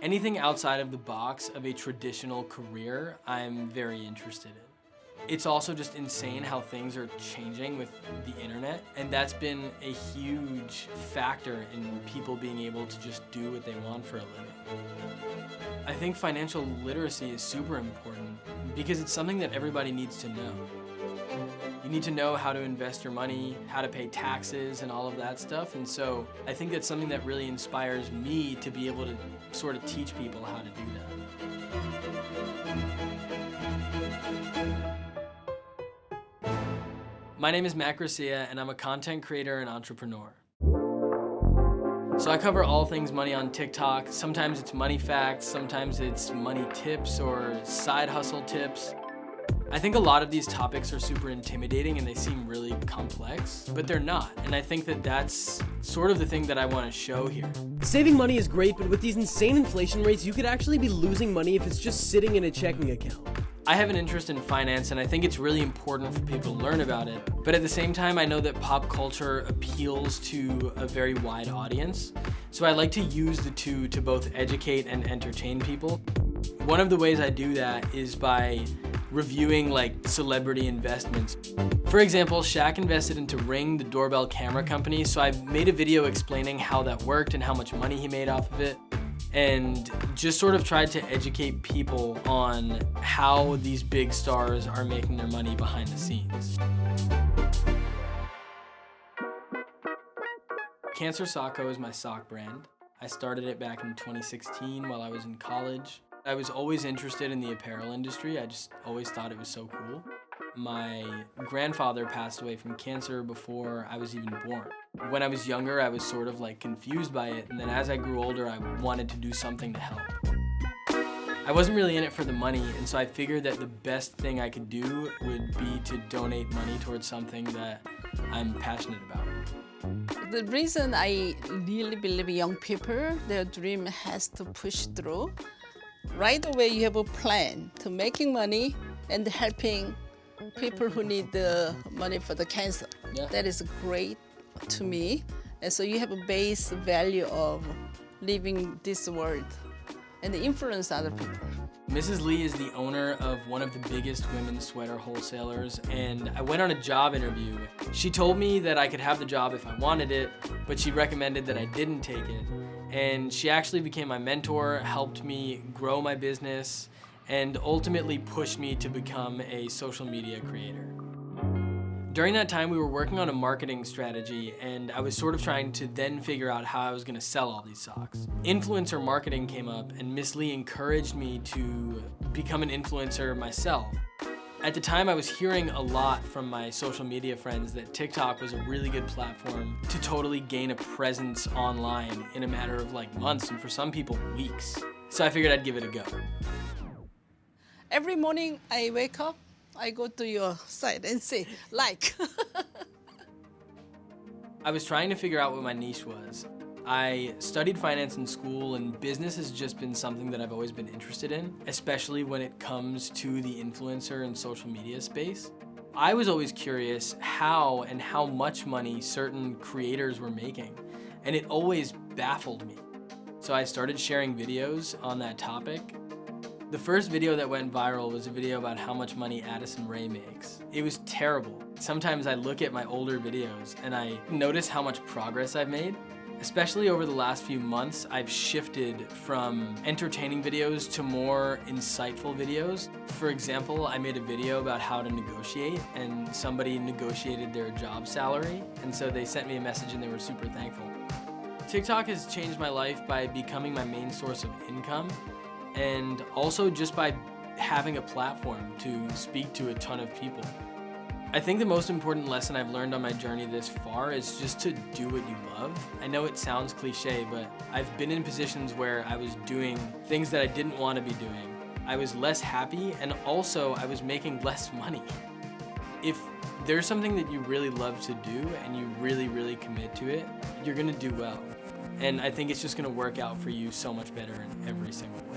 Anything outside of the box of a traditional career, I'm very interested in. It's also just insane how things are changing with the internet, and that's been a huge factor in people being able to just do what they want for a living. I think financial literacy is super important because it's something that everybody needs to know. You need to know how to invest your money, how to pay taxes, and all of that stuff, and so I think that's something that really inspires me to be able to sort of teach people how to do that. My name is Matt Gracia, and I'm a content creator and entrepreneur. So I cover all things money on TikTok. Sometimes it's money facts, sometimes it's money tips or side hustle tips. I think a lot of these topics are super intimidating and they seem really complex, but they're not. And I think that that's sort of the thing that I want to show here. Saving money is great, but with these insane inflation rates, you could actually be losing money if it's just sitting in a checking account. I have an interest in finance and I think it's really important for people to learn about it. But at the same time, I know that pop culture appeals to a very wide audience. So I like to use the two to both educate and entertain people. One of the ways I do that is by reviewing celebrity investments. For example, Shaq invested into Ring, the doorbell camera company, so I made a video explaining how that worked and how much money he made off of it, and just sort of tried to educate people on how these big stars are making their money behind the scenes. Cancer Sock Co is my sock brand. I started it back in 2016 while I was in college. I was always interested in the apparel industry. I just always thought it was so cool. My grandfather passed away from cancer before I was even born. When I was younger, I was sort of confused by it, and then as I grew older, I wanted to do something to help. I wasn't really in it for the money, and so I figured that the best thing I could do would be to donate money towards something that I'm passionate about. The reason I really believe young people, their dream has to push through. Right away, you have a plan to making money and helping people who need the money for the cancer. Yeah. That is great to me. And so you have a base value of living this world and influence other people. Mrs. Lee is the owner of one of the biggest women's sweater wholesalers, and I went on a job interview. She told me that I could have the job if I wanted it, but she recommended that I didn't take it. And she actually became my mentor, helped me grow my business, and ultimately pushed me to become a social media creator. During that time, we were working on a marketing strategy, and I was sort of trying to then figure out how I was gonna sell all these socks. Influencer marketing came up, and Miss Lee encouraged me to become an influencer myself. At the time, I was hearing a lot from my social media friends that TikTok was a really good platform to totally gain a presence online in a matter of months, and for some people, weeks. So I figured I'd give it a go. Every morning I wake up, I go to your site and say, I was trying to figure out what my niche was. I studied finance in school, and business has just been something that I've always been interested in, especially when it comes to the influencer and social media space. I was always curious how and how much money certain creators were making, and it always baffled me. So I started sharing videos on that topic. The first video that went viral was a video about how much money Addison Rae makes. It was terrible. Sometimes I look at my older videos and I notice how much progress I've made. Especially over the last few months, I've shifted from entertaining videos to more insightful videos. For example, I made a video about how to negotiate, and somebody negotiated their job salary, and so they sent me a message and they were super thankful. TikTok has changed my life by becoming my main source of income, and also just by having a platform to speak to a ton of people. I think the most important lesson I've learned on my journey this far is just to do what you love. I know it sounds cliche, but I've been in positions where I was doing things that I didn't want to be doing. I was less happy, and also I was making less money. If there's something that you really love to do and you really, really commit to it, you're gonna do well. And I think it's just gonna work out for you so much better in every single way.